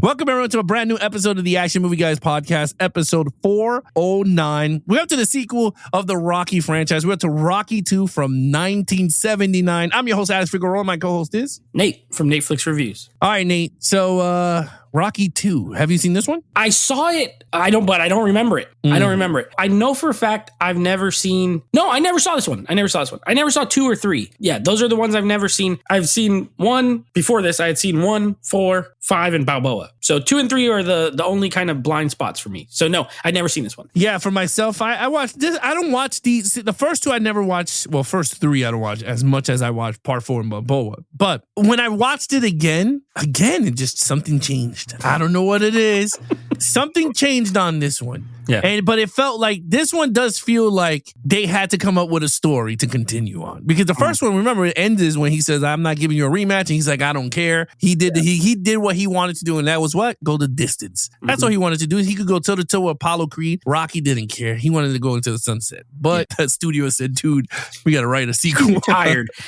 Welcome everyone to a brand new episode of the Action Movie Guys podcast, episode 409. We're up to the sequel of the Rocky franchise. We're up to Rocky 2 from 1979. I'm your host, Alex Figueroa. My co-host is Nate from Netflix Reviews. All right, Nate. So, Rocky 2. Have you seen this one? I saw it. I don't remember it. I don't remember it. I know for a fact I never saw this one. I never saw 2 or 3. Yeah, those are the ones I've never seen. I've seen 1 before this. I had seen 1, 4, 5, and Balboa. So 2 and 3 are the only kind of blind spots for me. So no, I'd never seen this one. Yeah, for myself, I watched this. I don't watch the first 2 I never watched. Well, first 3 I don't watch as much as I watched part 4 and Balboa. But when I watched it again, it just something changed. I don't know what it is. Something changed on this one. Yeah. But it felt like this one does feel like they had to come up with a story to continue on. Because the first one, remember, it ends when he says, I'm not giving you a rematch. And he's like, I don't care. He did he did what he wanted to do. And that was what? Go the distance. That's all he wanted to do. He could go toe to toe with Apollo Creed. Rocky didn't care. He wanted to go into the sunset. But the studio said, dude, we got to write a sequel.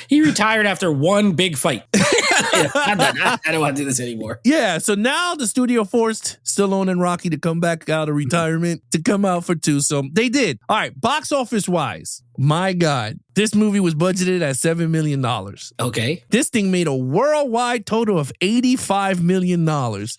He retired after one big fight. I don't want to do this anymore. Yeah, so now the studio forced Stallone and Rocky to come back out of retirement to come out for 2. So they did. All right, box office wise, my God, this movie was budgeted at $7 million. Okay. This thing made a worldwide total of $85 million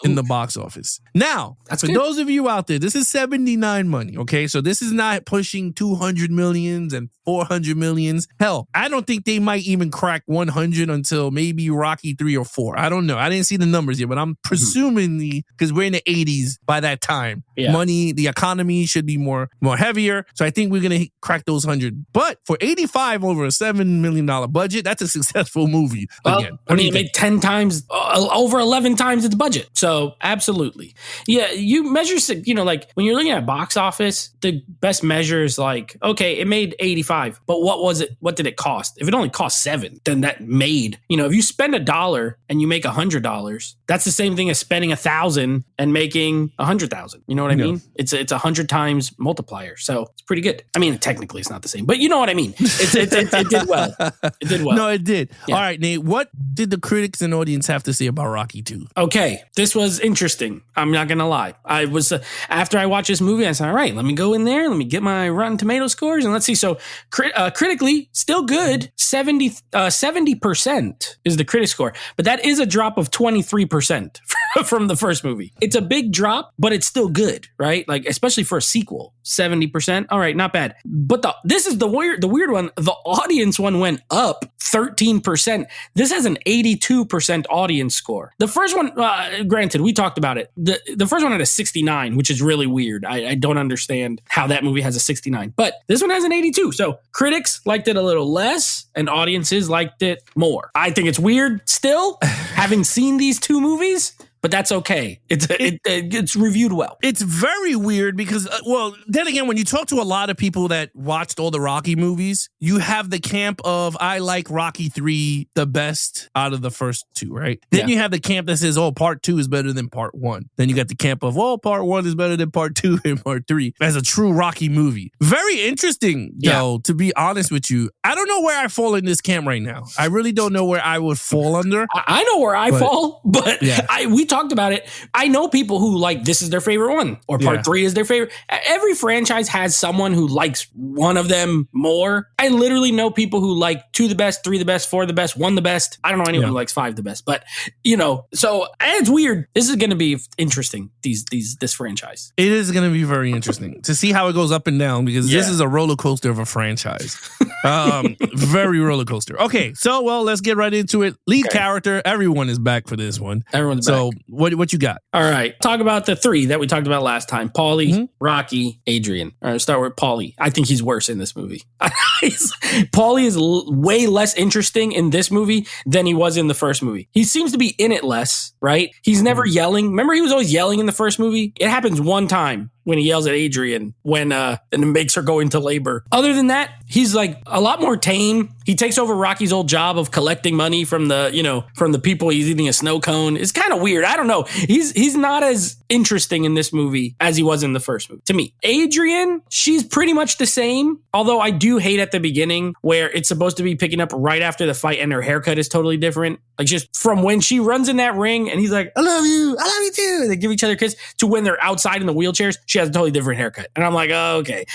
in the box office. Now, for those of you out there, this is 79 money, okay? So this is not pushing 200 millions and 400 millions. Hell, I don't think they might even crack 100 until maybe Rocky 3 or 4. I don't know. I didn't see the numbers yet, but I'm presuming because we're in the 80s by that time. Yeah. Money, the economy should be more heavier. So I think we're going to crack those 100. But for 85 over a $7 million budget, that's a successful movie. Well, again. It made 10 times, over 11 times its budget. So absolutely. Yeah, you measure, like when you're looking at box office, the best measure is like, okay, it made 85, but what was it? What did it cost? If it only cost 7, then that made, if you spend $1 and you make $100, that's the same thing as spending 1,000 and making 100,000. You know what I mean? It's 100 times multiplier. So it's pretty good. I mean, technically it's not the same, but you know what I mean? It did well. It did well. No, it did. Yeah. All right, Nate, what did the critics and audience have to say about Rocky 2? Okay, this was interesting. I'm not going to lie. I was, after I watched this movie, I said, all right, let me go in there. Let me get my Rotten Tomato scores and let's see. So critically, still good. 70% is the critic score, but that is a drop of 23% from the first movie. It's a big drop, but it's still good, right? Like, especially for a sequel, 70%. All right, not bad. But this is the weird one. The audience one went up 13%. This has an 82% audience score. The first one, granted, we talked about it. The first one had a 69, which is really weird. I don't understand how that movie has a 69, but this one has an 82. So critics liked it a little less and audiences liked it more. I think it's weird still, having seen these 2 movies. But that's okay. It's reviewed well. It's very weird because, then again, when you talk to a lot of people that watched all the Rocky movies, you have the camp of, I like Rocky 3 the best out of the first 2, right? Then you have the camp that says, part 2 is better than part 1. Then you got the camp of, part 1 is better than part 2 and part 3 as a true Rocky movie. Very interesting, though, to be honest with you. I don't know where I fall in this camp right now. I really don't know where I would fall under. I know where I fall, but we talked about it. I know people who like this is their favorite one or part 3 is their favorite. Every franchise has someone who likes one of them more. I literally know people who like 2 the best, 3 the best, 4 the best, 1 the best. I don't know anyone who likes 5 the best, but so it's weird. This is going to be interesting. This franchise. It is going to be very interesting to see how it goes up and down because this is a roller coaster of a franchise. Very roller coaster. Okay, so let's get right into it. Lead character, everyone is back for this one. Everyone's back. What you got? All right. Talk about the 3 that we talked about last time. Paulie, Rocky, Adrian. All right, start with Paulie. I think he's worse in this movie. Paulie is way less interesting in this movie than he was in the first movie. He seems to be in it less, right? He's never yelling. Remember he was always yelling in the first movie? It happens one time when he yells at Adrian and it makes her go into labor. Other than that, he's like a lot more tame. He takes over Rocky's old job of collecting money from the people he's eating a snow cone. It's kind of weird. I don't know. He's not as interesting in this movie as he was in the first movie to me. Adrian, she's pretty much the same, although I do hate at the beginning where it's supposed to be picking up right after the fight and her haircut is totally different. Like just from when she runs in that ring and he's like, I love you too. And they give each other a kiss to when they're outside in the wheelchairs, she has a totally different haircut. And I'm like, oh, okay,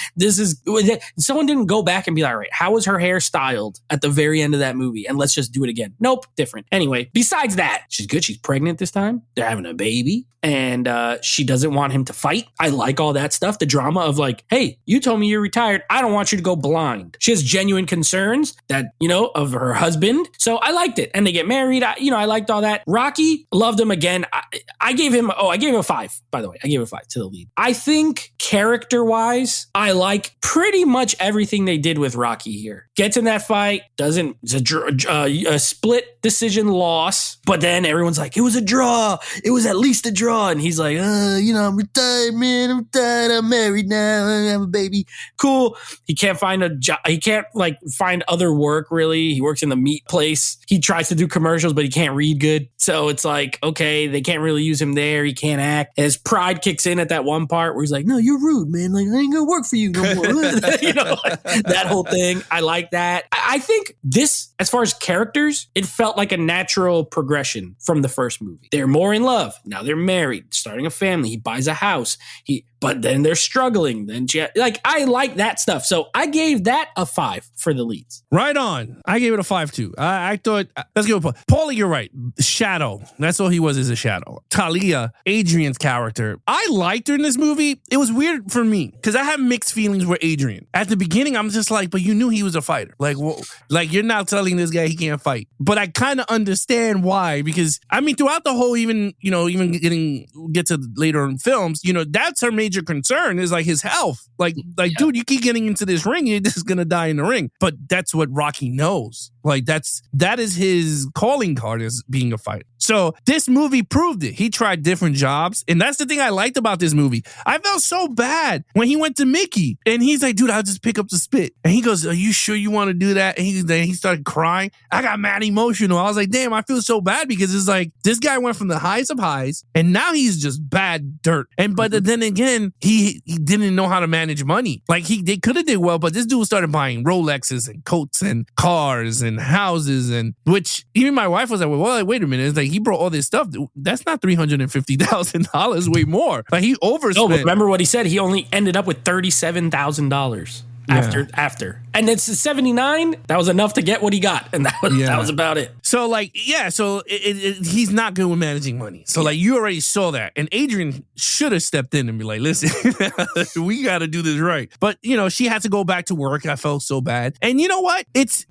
someone didn't go back and be like, all right, how was her hair styled at the very end of that movie? And let's just do it again. Nope, different. Anyway, besides that, she's good. She's pregnant this time. They're having a baby. And she doesn't want him to fight. I like all that stuff. The drama of like, hey, you told me you're retired. I don't want you to go blind. She has genuine concerns that, of her husband. So I liked it. And they get married. I liked all that. Rocky, loved him again. I gave him a 5, by the way. I gave him a 5 to the lead. I think character-wise, I like pretty much everything they did with Rocky here. Gets in that fight, it's a split decision loss, but then everyone's like, it was a draw. It was at least a draw. And he's like, I'm retired, man. I'm retired. I'm married now. I have a baby. Cool. He can't find a job. He can't find other work really. He works in the meat place. He tries to do commercials, but he can't read good. So it's like, okay, they can't really use him there. He can't act. And his pride kicks in at that one part where he's like, no, you're rude, man. Like, I ain't gonna work for you no more. That whole thing. I like that. I think this, as far as characters, it felt like a natural progression from the first movie. They're more in love. Now they're married, starting a family. He buys a house. But then they're struggling. Then I like that stuff. So I gave that a 5 for the leads. Right on. I gave it a 5 too. I thought, let's give it a Paulie, you're right. Shadow. That's all he was, is a shadow. Talia, Adrian's character. I liked her in this movie. It was weird for me because I have mixed feelings with Adrian. At the beginning, I'm just like, but you knew he was a fighter. Like you're not telling this guy he can't fight. But I kind of understand why, because throughout the whole, even get to later in films, that's her major concern is like his health. Dude, you keep getting into this ring, you're just gonna die in the ring. But that's what Rocky knows. That is his calling card, is being a fighter. So this movie proved it. He tried different jobs. And that's the thing I liked about this movie. I felt so bad when he went to Mickey and he's like, dude, I'll just pick up the spit. And he goes, are you sure you want to do that? And he started crying. I got mad emotional. I was like, damn, I feel so bad because it's like this guy went from the highest of highs and now he's just bad dirt. But then again, he didn't know how to manage money. They could have did well, but this dude started buying Rolexes and coats and cars and houses, and which even my wife was like, well, wait a minute. It's like he brought all this stuff. That's not $350,000, way more. He overspent. No, but remember what he said? He only ended up with $37,000 after. And it's 79. That was enough to get what he got. And that was about it. So he's not good with managing money. So you already saw that. And Adrian should have stepped in and be like, listen, we got to do this right. But, she had to go back to work. I felt so bad. And you know what? It's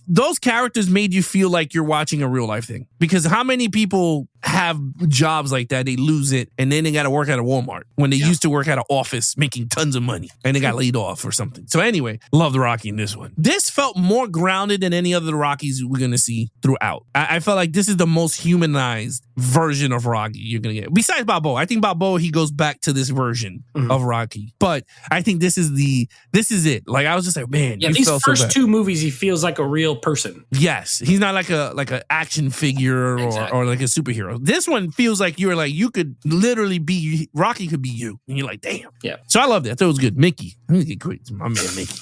those characters made you feel like you're watching a real life thing. Because how many people have jobs like that, they lose it, and then they got to work at a Walmart when they used to work at an office making tons of money, and they got laid off or something. So anyway, loved Rocky in this one. This felt more grounded than any other Rockies we're going to see throughout. I felt like this is the most humanized version of Rocky you're going to get. Besides Balboa. I think Balboa, he goes back to this version of Rocky. But I think this is it. I was just like, man, these first two movies, he feels like a real person. Yes. He's not like a action figure or like a superhero. This one feels like you could literally be, Rocky could be you. And you're like, damn. Yeah. So I love that. I thought it was good. Mickey. I'm going to get great. My man, Mickey.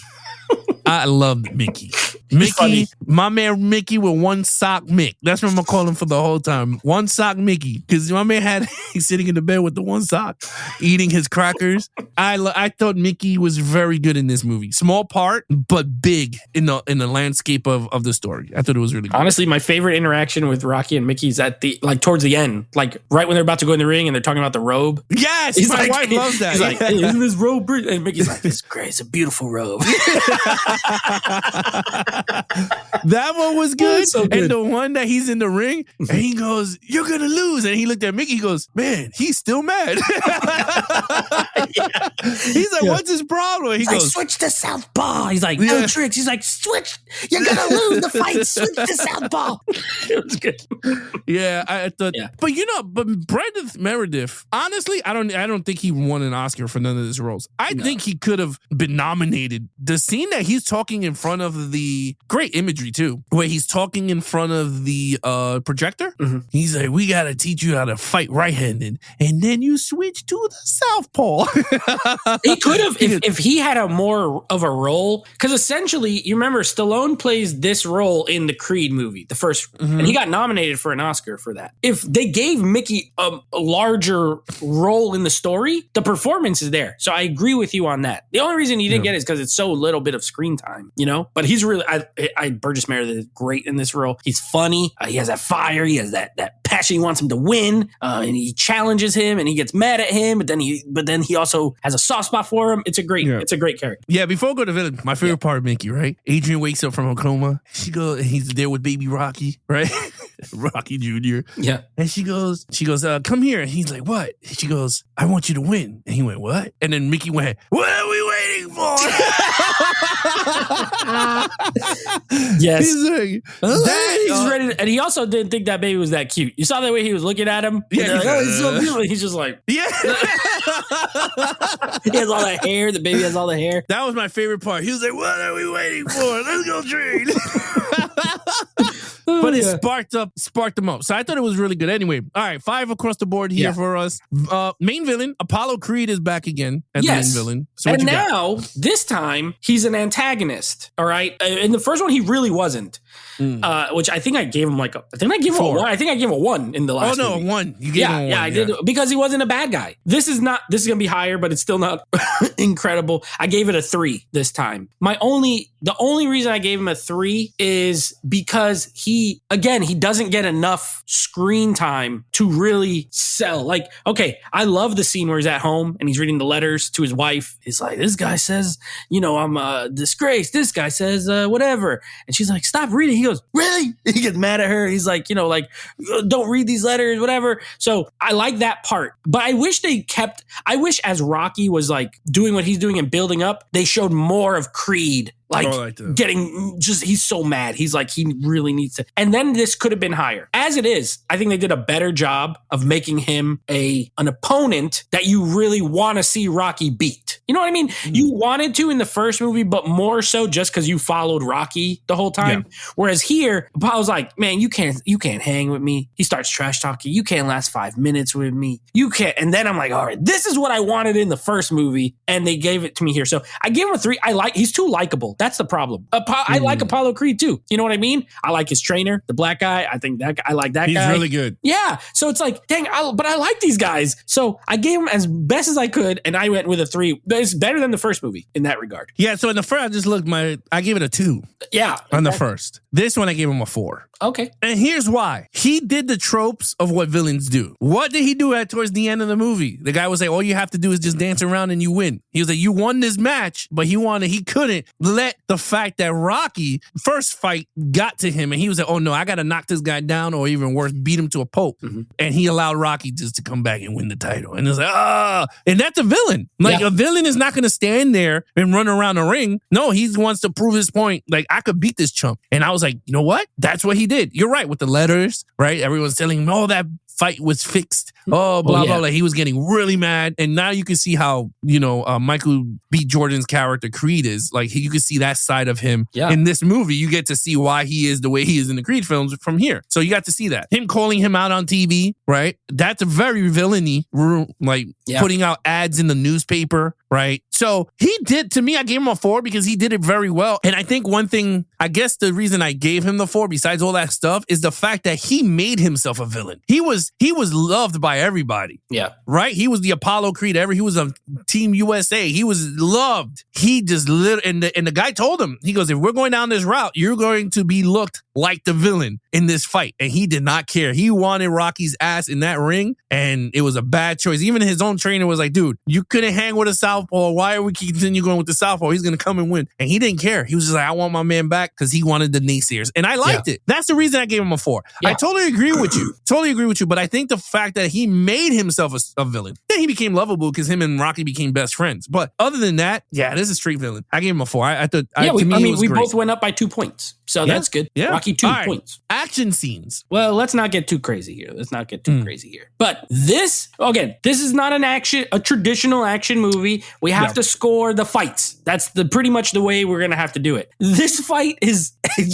I love Mickey. Mickey, my man Mickey with one sock Mick. That's what I'm going to call him for the whole time. One sock Mickey. Because my man he's sitting in the bed with the one sock, eating his crackers. I thought Mickey was very good in this movie. Small part, but big in the landscape of the story. I thought it was really good. Honestly, my favorite interaction with Rocky and Mickey's at towards the end. Right when they're about to go in the ring and they're talking about the robe. Yes, my wife loves that. He's like, hey, isn't this robe? And Mickey's like, it's great. It's a beautiful robe. That one was good. So good. And the one that he's in the ring and he goes, "You're gonna lose." And he looked at Mickey, he goes, "Man, he's still mad." He's like, "What's his problem?" He goes, "Switch to southpaw." He's like, "No tricks." He's like, "Switch. You're gonna lose the fight. Switch to southpaw." It was good. Yeah, I thought, but Brandon Meredith, honestly, I don't think he won an Oscar for none of his roles. I think he could have been nominated. The scene that he's talking in front of the great imagery too, where he's talking in front of the projector. He's like, "We got to teach you how to fight right-handed, and then you switch to the southpaw." He could have if he had a more of a role, because essentially, you remember Stallone plays this role in the Creed movie, the first, and he got nominated for an Oscar for that. If they gave Mickey a larger role in the story, the performance is there. So I agree with you on that. The only reason he didn't get it is because it's so little bit of screen time, you know. But he's really, Burgess Meredith is great in this role. He's funny. He has that fire. He has that passion. He wants him to win, and he challenges him, and he gets mad at him. But then he also has a soft spot for him. It's a great character. Yeah. Before we go to villain, my favorite part of Mickey, right? Adrian wakes up from a coma. He's there with baby Rocky, right? Rocky Jr. Yeah. And she goes, "Come here." And he's like, "What?" And she goes, "I want you to win." And he went, "What?" And then Mickey went, "What are we waiting for?" Yes. He's like, he's ready. And he also didn't think that baby was that cute. You saw the way he was looking at him? Yeah. Like, he's so beautiful. He's just like, yeah. He has all that hair. The baby has all the hair. That was my favorite part. He was like, "What are we waiting for? Let's go trade." But it sparked them up. So I thought it was really good. Anyway, all right, 5 across the board here for us. Main villain, Apollo Creed is back again as the main villain. So and now, this time, he's an antagonist. All right. In the first one, he really wasn't. Which I think I gave him a 1. I think I gave him a 1 in the last movie. A 1. You gave him a 1. Yeah, I did. Because he wasn't a bad guy. This is going to be higher, but it's still not incredible. I gave it a 3 this time. The only reason I gave him a 3 is because he doesn't get enough screen time to really sell. Like, okay, I love the scene where he's at home and he's reading the letters to his wife. He's like, "This guy says, I'm a disgrace. This guy says, whatever." And she's like, "Stop reading." He goes, "Really?" He gets mad at her. He's like, "Don't read these letters, whatever." So I like that part. But I wish as Rocky was like doing what he's doing and building up, they showed more of Creed. He's so mad. He's like, he really needs to. And then this could have been higher. As it is, I think they did a better job of making him an opponent that you really want to see Rocky beat. You know what I mean? You wanted to in the first movie, but more so just because you followed Rocky the whole time. Yeah. Whereas here, Apollo's like, "Man, you can't hang with me." He starts trash talking. "You can't last 5 minutes with me. You can't." And then I'm like, all right, this is what I wanted in the first movie. And they gave it to me here. So I gave him a 3. He's too likable. That's the problem. I like Apollo Creed too. You know what I mean? I like his trainer, the black guy. I think that guy, I like that guy. He's really good. Yeah. So it's like, dang, but I like these guys. So I gave him as best as I could, and I went with a 3. It's better than the first movie in that regard. Yeah. So in the first, I gave it a 2. Yeah. On the first. This one, I gave him a 4. Okay. And here's why. He did the tropes of what villains do. What did he do towards the end of the movie? The guy was like, "All you have to do is just dance around and you win." He was like, "You won this match," but he couldn't let the fact that Rocky first fight got to him, and he was like, "Oh no, I got to knock this guy down, or even worse, beat him to a pulp." And he allowed Rocky just to come back and win the title. And it's like, and that's a villain. A villain is not going to stand there and run around the ring. No, he wants to prove his point. Like, I could beat this chump. And I was like, you know what? That's what he did. You're right with the letters, right? Everyone's telling him, "Oh, that fight was fixed." Blah, blah. Like, he was getting really mad. And now you can see how, Michael B. Jordan's character Creed is. Like, you can see that side of him in this movie. You get to see why he is the way he is in the Creed films from here. So you got to see that. Him calling him out on TV, right? That's a very villainy, putting out ads in the newspaper, right? So he did, to me, I gave him a 4 because he did it very well. And I think one thing, I guess the reason I gave him the 4, besides all that stuff, is the fact that he made himself a villain. He was loved by everybody. Yeah. Right? He was the Apollo Creed. He was a Team USA. He was loved. He just and the guy told him, he goes, "If we're going down this route, you're going to be looked like the villain in this fight." And he did not care. He wanted Rocky's ass in that ring, and it was a bad choice. Even his own trainer was like, "Dude, you couldn't hang with a southpaw why are we continue going with the southpaw? He's going to come and win. And he didn't care. He was just like, I want my man back because he wanted the naysayers. And I liked it. That's the reason I gave him a 4. Yeah. I totally agree with you. But I think the fact that he made himself a villain, then he became lovable because him and Rocky became best friends. But other than that, yeah, this is a straight villain. I gave him a 4. We both went up by 2 points. So that's good. Yeah. Rocky 2 points. Action scenes. Well, let's not get too crazy here. But this is not a traditional action movie. We have to score the fights. That's pretty much the way we're going to have to do it. This fight is a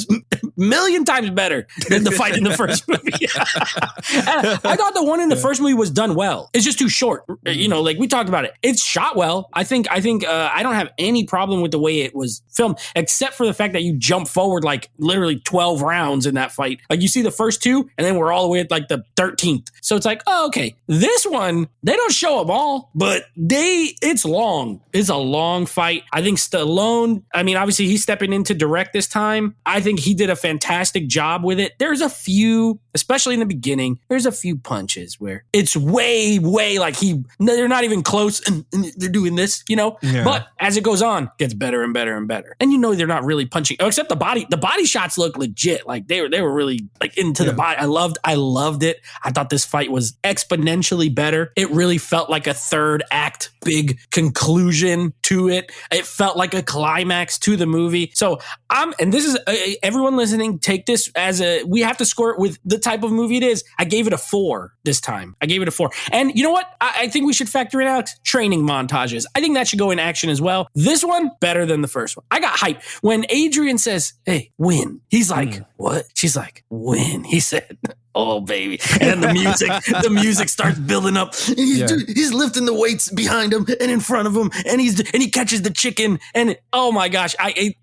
million times better than the fight in the first movie. I thought the one in the first movie was done well. It's just too short. Like we talked about it. It's shot well. I think I don't have any problem with the way it was filmed, except for the fact that you jump forward like literally 12 rounds in that fight. Like you see the first 2 and then we're all the way at like the 13th. So it's like, oh, okay. This one, they don't show them all, but it's long. It's a long fight. I think Stallone, obviously he's stepping in to direct this time. I think he did a fantastic job with it. There's a few, especially in the beginning, there's a few punches where it's way like they're not even close and they're doing this, Yeah. But as it goes on, it gets better and better and better. And they're not really punching, except the body shots look legit. Like they were really like into the body. I loved it. I thought this fight was exponentially better. It really felt like a third act, big conclusion to it. It felt like a climax to the movie. So and this is everyone listening, take this as we have to score it with the type of movie it is. I gave it a 4 this time. I gave it a 4. And you know what? I think we should factor in out training montages. I think that should go in action as well. This one, better than the first one. I got hyped. When Adrian says, hey, win. He's like, what? She's like, win. He said, oh, baby. And then the music starts building up. And he's lifting the weights behind him and in front of him. And he catches the chicken. And oh my gosh,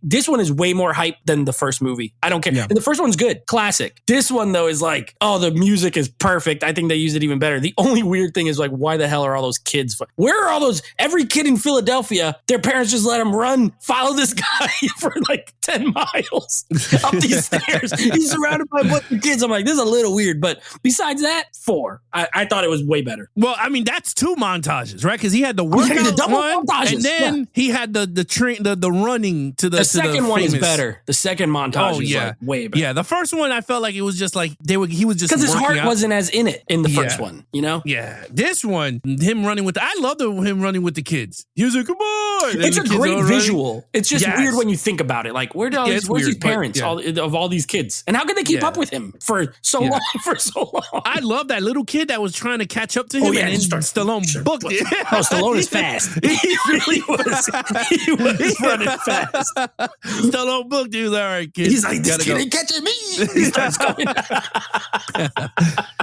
this one is way more hype than the first movie. I don't care. Yeah. And the first one's good. Classic. This one, though, is like, oh, the music is perfect. I think they used it even better. The only weird thing is like, why the hell are all those kids? Where are all those? Every kid in Philadelphia, their parents just let them follow this guy for like 10 miles up these stairs. He's surrounded by a bunch of kids. I'm like, this is a little weird. But besides that, 4. I thought it was way better. Well, that's 2 montages, right? Because he had the workout the double one, montages. And then he had the running to the second one is better. The second montage is like way better. Yeah, the first one I felt like it was just like he was just because his heart out. wasn't as in it in the first one, Yeah, this one, him running with I love him running with the kids. He was like, come on. It's a great visual. It's just weird when you think about it. Like, where's his parents of all these kids, and how could they keep up with him for so long? For so long, I love that little kid that was trying to catch up to him, and Stallone booked it. Oh, Stallone is fast. He really was. He was running fast. Stallone booked. He was all right, kid. He's like, this kid ain't catching me. He starts going.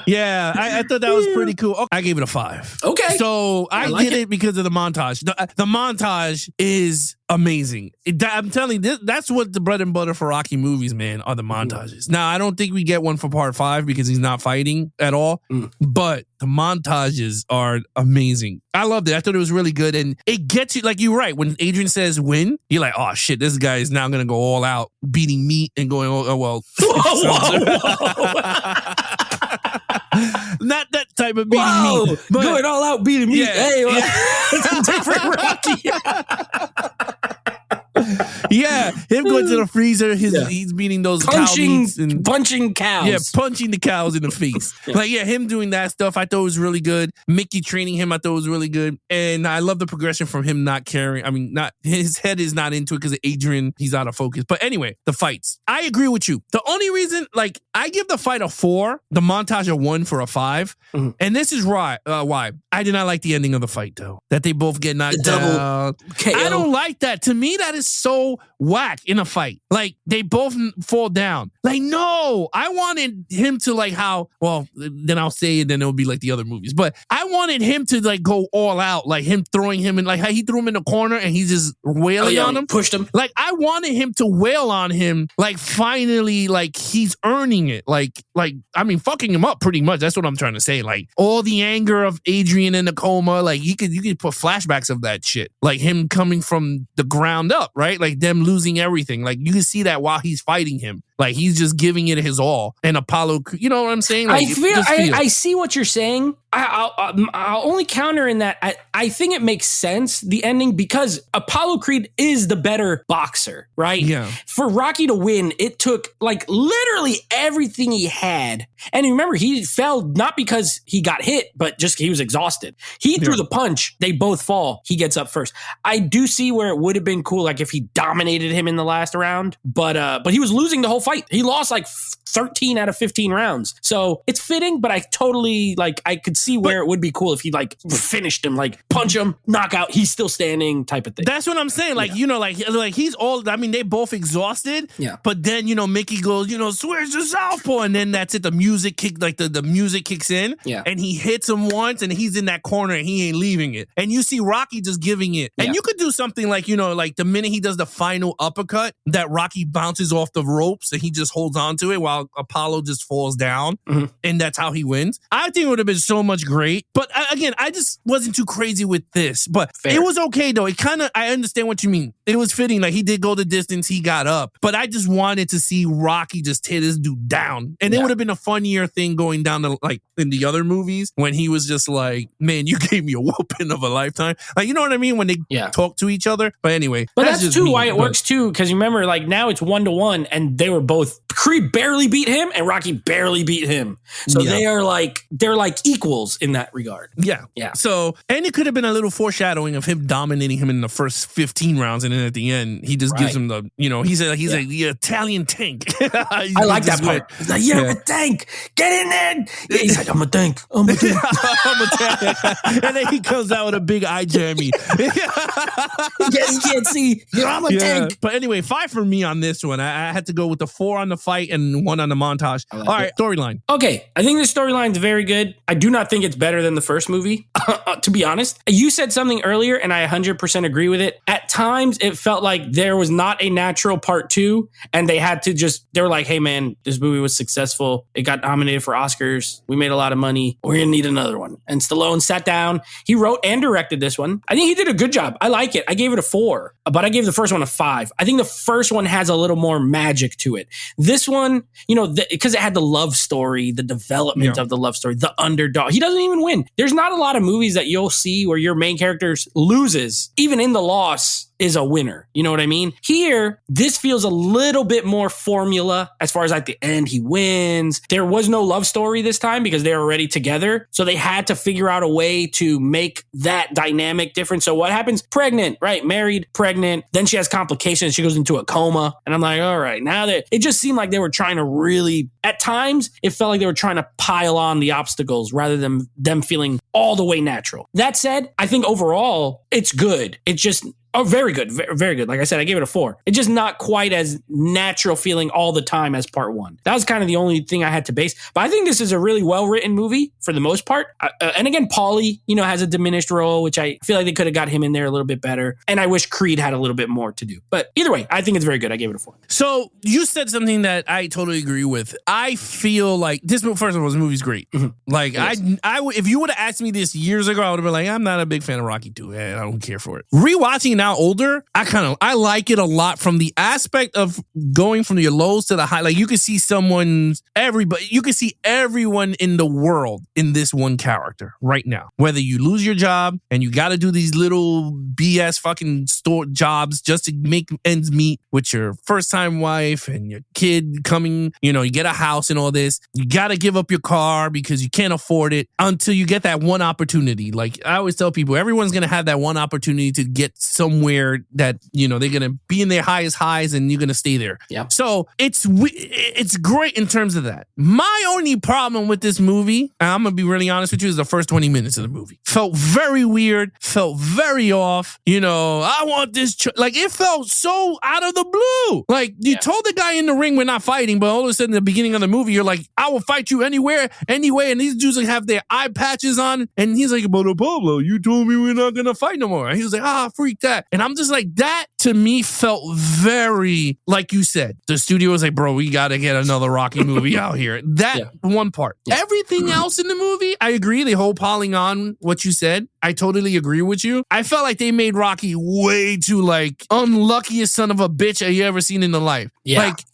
Yeah, I thought that was pretty cool. Okay, I gave it a 5. Okay, so I like did it because of the montage. The montage is amazing. I'm telling you, that's what the bread and butter for Rocky movies, man, are the montages. Now, I don't think we get one for part 5 because he's not fighting at all, but the montages are amazing. I loved it. I thought it was really good, and it gets you, like, you're right. When Adrian says win, you're like, oh, shit, this guy is now going to go all out, beating meat and going, oh well. Not that type of beating meat. But going all out beating meat. Yeah, hey, it's a different Rocky. Yeah, him going to the freezer, he's beating those cow meats and punching cows. Yeah, punching the cows in the face. Him doing that stuff, I thought was really good. Mickey training him, I thought was really good. And I love the progression from him not caring. His head is not into it because of Adrian, he's out of focus. But anyway, the fights. I agree with you. The only reason, I give the fight a 4, the montage a 1 for a 5. Mm-hmm. And this is why. I did not like the ending of the fight, though. That they both get knocked down. KO. I don't like that. To me, that is so whack in a fight. Like, they both fall down. Like, no, I wanted him to then I'll say it, then it'll be like the other movies. But I wanted him to go all out, like him throwing him in, like how he threw him in the corner and he's just wailing on him. Pushed him. Like, I wanted him to wail on him, like finally, like he's earning it. Fucking him up pretty much. That's what I'm trying to say. Like, all the anger of Adrian in the coma, like you could put flashbacks of that shit. Like him coming from the ground up, right? Like them losing everything. Like you can see that while he's fighting him. Like he's just giving it his all. And Apollo, you know what I'm saying? Like, I see what you're saying. I'll only counter in that I think it makes sense, the ending, because Apollo Creed is the better boxer, right? Yeah. For Rocky to win, it took like literally everything he had. And remember, he fell not because he got hit, but just he was exhausted. He threw the punch. They both fall. He gets up first. I do see where it would have been cool, like if he dominated him in the last round, but he was losing the whole fight. He lost like 13 out of 15 rounds. So it's fitting, but I totally I could see where it would be cool if he like finished him, like punch him, knockout, he's still standing type of thing. That's what I'm saying. Like, you know, like he's all, I mean, they both exhausted. Yeah. But then, you know, Mickey goes, you know, switch to southpaw. And then that's it. The music kick, like the music kicks in. Yeah. And he hits him once and he's in that corner and he ain't leaving it. And you see Rocky just giving it. And you could do something like, you know, like the minute he does the final uppercut, that Rocky bounces off the ropes and he just holds on to it while Apollo just falls down. Mm-hmm. And that's how he wins. I think it would have been so much great. But again, I just wasn't too crazy with this. But Fair. It was okay, though. It kind of, I understand what you mean. It was fitting. Like, he did go the distance. He got up. But I just wanted to see Rocky just tear this dude down. And it would have been a funnier thing going down to, like, in the other movies when he was just like, man, you gave me a whooping of a lifetime. Like, you know what I mean? When they talk to each other. But anyway. But that's just too why it works, too. Because you remember, like, now it's 1-1. And they were both, Creed barely beat him and Rocky barely beat him. So they're like equals in that regard. Yeah. Yeah. So, and it could have been a little foreshadowing of him dominating him in the first 15 rounds. And then at the end, he just gives him the, you know, he's the Italian tank. I like that part. He's like, you're a tank. Get in there. Yeah, he's like, I'm a tank. I'm a tank. I'm a tank. And then he comes out with a big eye jammy. You can't see. I'm a tank. But anyway, 5 for me on this one. I had to go with the 4 on the fight and 1 on the montage. All right, storyline. Okay, I think the storyline's very good. I do not think it's better than the first movie, to be honest. You said something earlier, and I 100% agree with it. At times, it felt like there was not a natural part 2, and they had to they were like, hey man, this movie was successful. It got nominated for Oscars. We made a lot of money. We're going to need another one. And Stallone sat down. He wrote and directed this one. I think he did a good job. I like it. I gave it a 4, but I gave the first one a 5. I think the first one has a little more magic to it. This one, you know, because it had the love story, the development of the love story, the underdog. He doesn't even win. There's not a lot of movies that you'll see where your main character loses. Even in the loss is a winner. You know what I mean? Here, this feels a little bit more formula as far as at the end, he wins. There was no love story this time because they were already together. So they had to figure out a way to make that dynamic different. So what happens? Pregnant, right? Married, pregnant. Then she has complications. She goes into a coma. And I'm like, all right, now that it just seemed like they were trying to really, at times, it felt like they were trying to pile on the obstacles rather than them feeling all the way natural. That said, I think overall, it's good. It's just, very good. Very good. Like I said, I gave it a 4. It's just not quite as natural feeling all the time as part 1. That was kind of the only thing I had to base. But I think this is a really well-written movie for the most part. And again, Paulie, you know, has a diminished role, which I feel like they could have got him in there a little bit better. And I wish Creed had a little bit more to do. But either way, I think it's very good. I gave it a 4. So you said something that I totally agree with. I feel like this, first of all, this movie's great. Mm-hmm. Like, if you would have asked me this years ago, I would have been like, I'm not a big fan of Rocky 2. I don't care for it. Rewatching now older, I like it a lot from the aspect of going from your lows to the high. Like, you can see you can see everyone in the world in this one character right now. Whether you lose your job and you got to do these little BS fucking store jobs just to make ends meet with your first time wife and your kid coming, you know, you get a house and all this. You got to give up your car because you can't afford it until you get that one opportunity. Like, I always tell people, everyone's going to have that one opportunity to get somewhere that, you know, they're going to be in their highest highs and you're going to stay there. Yeah. So it's great in terms of that. My only problem with this movie, and I'm going to be really honest with you, is the first 20 minutes of the movie. Felt very weird, felt very off. You know, I want this, like, it felt so out of the blue. Like, you told the guy in the ring we're not fighting, but all of a sudden, in the beginning of the movie, you're like, I will fight you anywhere, anyway. And these dudes have their eye patches on. And he's like, but Pablo, you told me we're not going to fight no more. And he was like, freak that. And I'm just like, that to me felt very, like you said, the studio was like, bro, we got to get another Rocky movie out here. That one part. Yeah. Everything else in the movie, I agree. The whole piling on what you said, I totally agree with you. I felt like they made Rocky way too, like, unluckiest son of a bitch you ever seen in the life. Yeah. Like,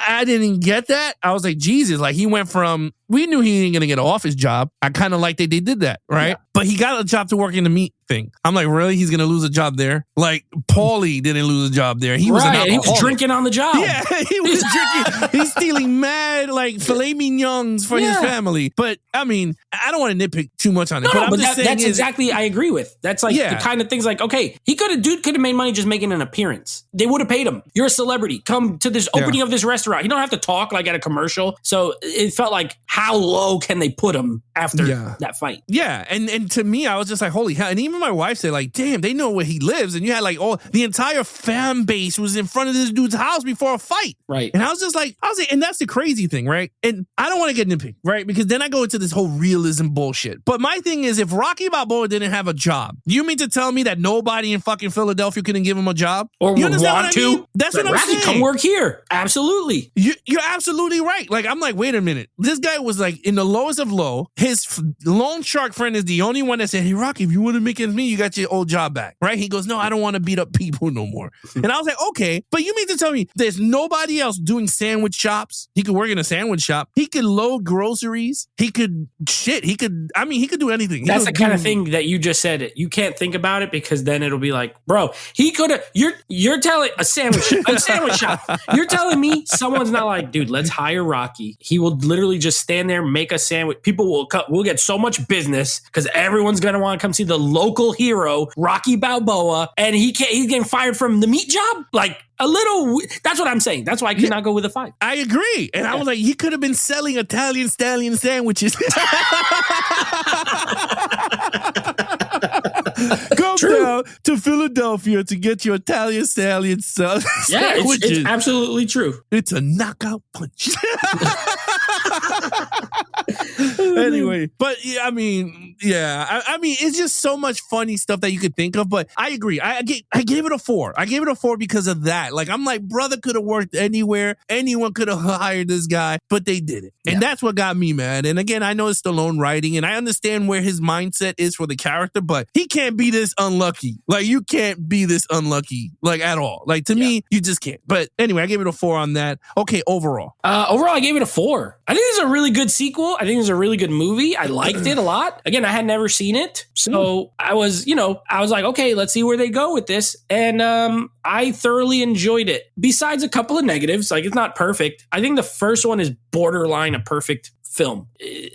I didn't get that. I was like, Jesus, like he went from, we knew he ain't gonna get off his job. I kind of like that they did that, right? Yeah. But he got a job to work in the meat thing. I'm like, really? He's gonna lose a job there? Like Paulie didn't lose a job there. He was an alcoholic. He was drinking on the job. Yeah, he was drinking. He's stealing mad like filet mignons for his family. But I mean, I don't want to nitpick too much on it. But that's exactly I agree with. That's like the kind of things like, okay, dude could have made money just making an appearance. They would have paid him. You're a celebrity. Come to this opening of this restaurant. You don't have to talk like at a commercial. So it felt like, how low can they put him after that fight? Yeah, and to me, I was just like, holy hell. And even my wife said, like, damn, they know where he lives. And you had like the entire fan base was in front of this dude's house before a fight. Right. And I was like, and that's the crazy thing, right? And I don't want to get nitpicky, right? Because then I go into this whole realism bullshit. But my thing is, if Rocky Balboa didn't have a job, you mean to tell me that nobody in fucking Philadelphia couldn't give him a job? Or you would want to? Mean? That's what I'm Rocky, saying. come work here. Absolutely. You're absolutely right. Like, I'm like, wait a minute. This guy was like in the lowest of low. His loan shark friend is the only one that said, hey, Rocky, if you want to make it as me, you got your old job back, right? He goes, no, I don't want to beat up people no more. And I was like, okay, but you mean to tell me there's nobody else doing sandwich shops? He could work in a sandwich shop. He could load groceries. He could do anything. That's the kind of thing that you just said. You can't think about it because then it'll be like, bro, he could have, you're telling a sandwich shop. You're telling me someone's not like, dude, let's hire Rocky. He will literally just stand there, make a sandwich. People will get so much business because everyone's going to want to come see the local hero, Rocky Balboa, and he's getting fired from the meat job? Like, that's what I'm saying. That's why I could not go with a 5. I agree. And I was like, he could have been selling Italian stallion sandwiches. Go down to Philadelphia to get your Italian stallion sandwiches. Yeah, it's absolutely true. It's a knockout punch. Anyway, but yeah, I mean, it's just so much funny stuff that you could think of. But I agree. I gave it a 4. I gave it a 4 because of that. Like, I'm like, brother could have worked anywhere. Anyone could have hired this guy, but they didn't. And that's what got me mad. And again, I know it's Stallone writing, and I understand where his mindset is for the character, but he can't be this unlucky. Like, you can't be this unlucky, like, at all. Like, to me, you just can't. But anyway, I gave it a 4 on that. Okay, overall. Overall, I gave it a 4. I think it's a really good sequel. I think it's a really good movie. I liked it a lot. Again, I had never seen it. So I was like, okay, let's see where they go with this. And I thoroughly enjoyed it. Besides a couple of negatives, like, it's not perfect. I think the first one is borderline a perfect film.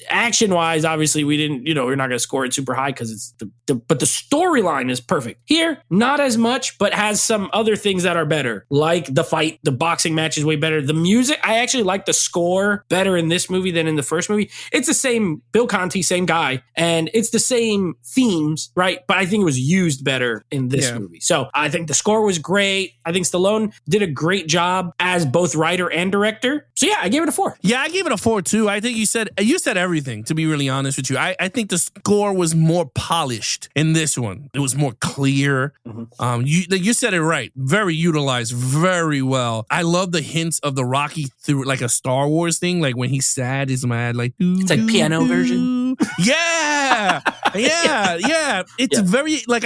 Action wise, obviously we didn't, we're not going to score it super high because it's but the storyline is perfect. Here, not as much, but has some other things that are better, like the fight. The boxing match is way better. The music, I actually like the score better in this movie than in the first movie. It's the same Bill Conti, same guy, and it's the same themes, right? But I think it was used better in this movie. So I think the score was great. I think Stallone did a great job as both writer and director. So yeah, I gave it a 4. Yeah, I gave it a 4 too. I think you said everything, to be really honest with you. I think the score was more polished in this one. It was more clear. Mm-hmm. You said it right. Very utilized, very well. I love the hints of the Rocky through like a Star Wars thing, like when he's sad, he's mad, like it's like piano version. Yeah. It's very like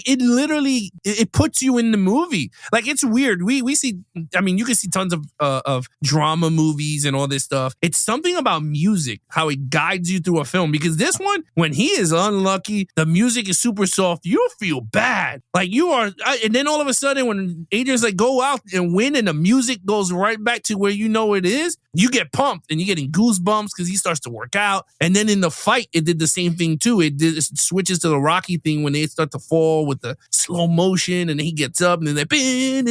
it literally it puts you in the movie. Like, it's weird. We see, I mean, you can see tons of drama movies and all this stuff. It's something about music, how it guides you through a film, because this one, when he is unlucky, the music is super soft, you feel bad. Like, you are, and then all of a sudden when Adrian's like, go out and win, and the music goes right back to where you know it is, you get pumped and you're getting goosebumps because he starts to work out. And then in the fight, it did the same thing too. It switches to the Rocky thing when they start to fall with the slow motion, and then he gets up and then and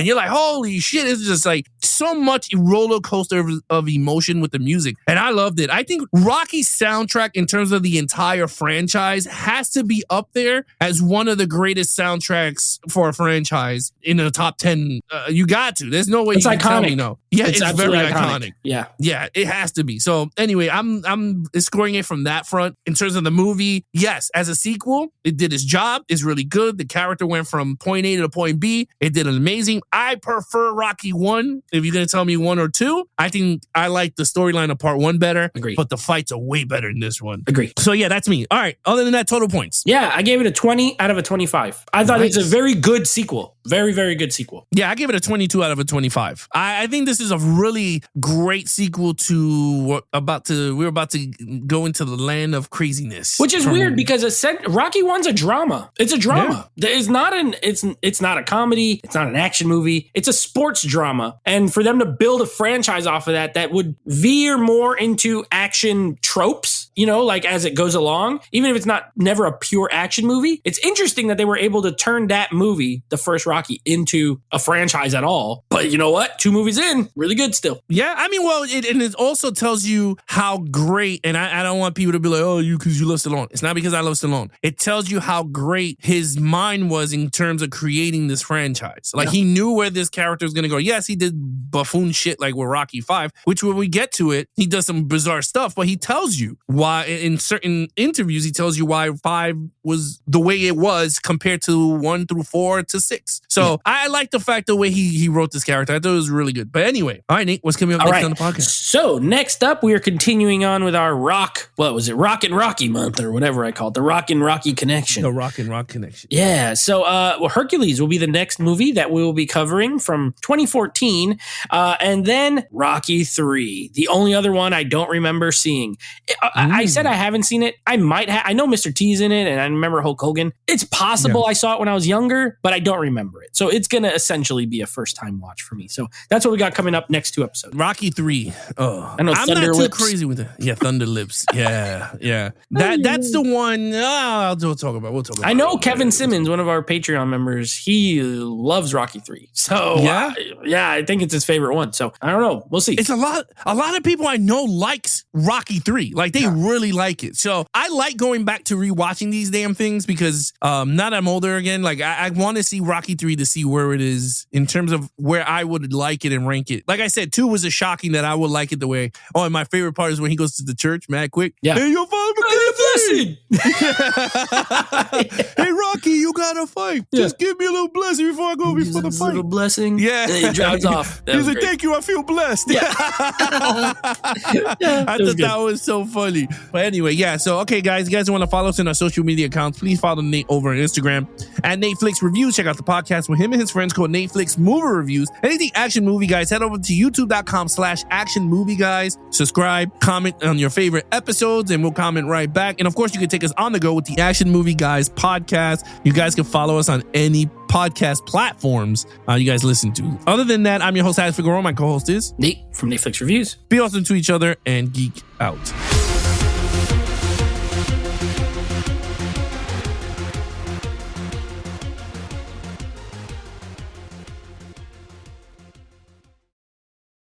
you're like, holy shit, it's just like so much roller coaster of emotion with the music. And I loved it. I think Rocky's soundtrack in terms of the entire franchise has to be up there as one of the greatest soundtracks for a franchise in the top 10. You got to. There's no way it's you can iconic. Tell me no. Yeah, it's very iconic. Yeah, it has to be. So anyway, I'm scoring it from that front. In terms of the movie, yes, as a sequel, it did its job. It's really good. The character went from point A to point B. It did amazing. I prefer Rocky 1. If you're going to tell me 1 or 2, I think I like the storyline of part 1 better. Agree. But the fights are way better in this one. Agree. So yeah, that's me. All right. Other than that, total points. Yeah, I gave it a 20 out of a 25. I thought it's a very good sequel. Very, very good sequel. Yeah, I give it a 22 out of a 25. I think this is a really great sequel to what we're about to go into the land of craziness. Which is weird because Rocky 1's a drama. It's a drama. Yeah. It's not a comedy. It's not an action movie. It's a sports drama. And for them to build a franchise off of that would veer more into action tropes, like as it goes along, even if it's never a pure action movie. It's interesting that they were able to turn that movie, the first Rocky, into a franchise at all. But you know what? 2 movies in, really good still. Yeah, I mean, well, it also tells you how great, and I don't want people to be like, oh, because you love Stallone. It's not because I love Stallone. It tells you how great his mind was in terms of creating this franchise. Like, he knew where this character was going to go. Yes, he did buffoon shit like with Rocky 5, which when we get to it, he does some bizarre stuff, but he tells you why, in certain interviews, he tells you why 5 was the way it was compared to 1 through 4 to 6. So I like the fact the way he wrote this character. I thought it was really good. But anyway, all right, Nate, what's coming up next on the podcast? So next up, we are continuing on with our Rock and Rocky month or whatever I call it, the Rock and Rocky connection. The Rock and Rock connection. Yeah. So Hercules will be the next movie that we will be covering from 2014. And then Rocky 3, the only other one I don't remember seeing. I said I haven't seen it. I might have. I know Mr. T's in it and I remember Hulk Hogan. It's possible I saw it when I was younger, but I don't remember it. So it's going to essentially be a first time watch for me. So that's what we got coming up next 2 episodes. Rocky 3. Oh, I know. I'm Thunder not Lips. too crazy with it. Yeah, Thunder Lips. Yeah. That's the one. We'll talk about. I know Kevin Simmons, one of our Patreon members, he loves Rocky 3. So I think it's his favorite one. So I don't know. We'll see. It's a lot of people I know likes Rocky 3. Like they really like it. So I like going back to rewatching these damn things because now that I'm older again, like I want to see Rocky 3 to see where it is in terms of where I would like it and rank it. Like I said, 2 was a shocking that I would like it the way. Oh, and my favorite part is when he goes to the church, mad quick. Yeah. Hey, your father blessing. Hey, Rocky, you gotta fight. Just give me a little blessing before I go before the fight. A little blessing. Yeah. And he drives off. He's like, thank you. I feel blessed. Yeah. I thought that was so funny. But anyway, so okay, guys, you guys want to follow us on our social media accounts, please follow Nate over on Instagram at NateFlix Reviews. Check out the podcast with him and his friends called NateFlix Movie Reviews. Anything action movie, guys, head over to youtube.com/action movie guys. Subscribe, comment on your favorite episodes, and we'll comment right back. And of course, you can take us on the go with the Action Movie Guys podcast. You guys can follow us on any podcast platforms you guys listen to. Other than that, I'm your host, Alex Figueroa. My co-host is Nate from NateFlix Reviews. Be awesome to each other and geek out.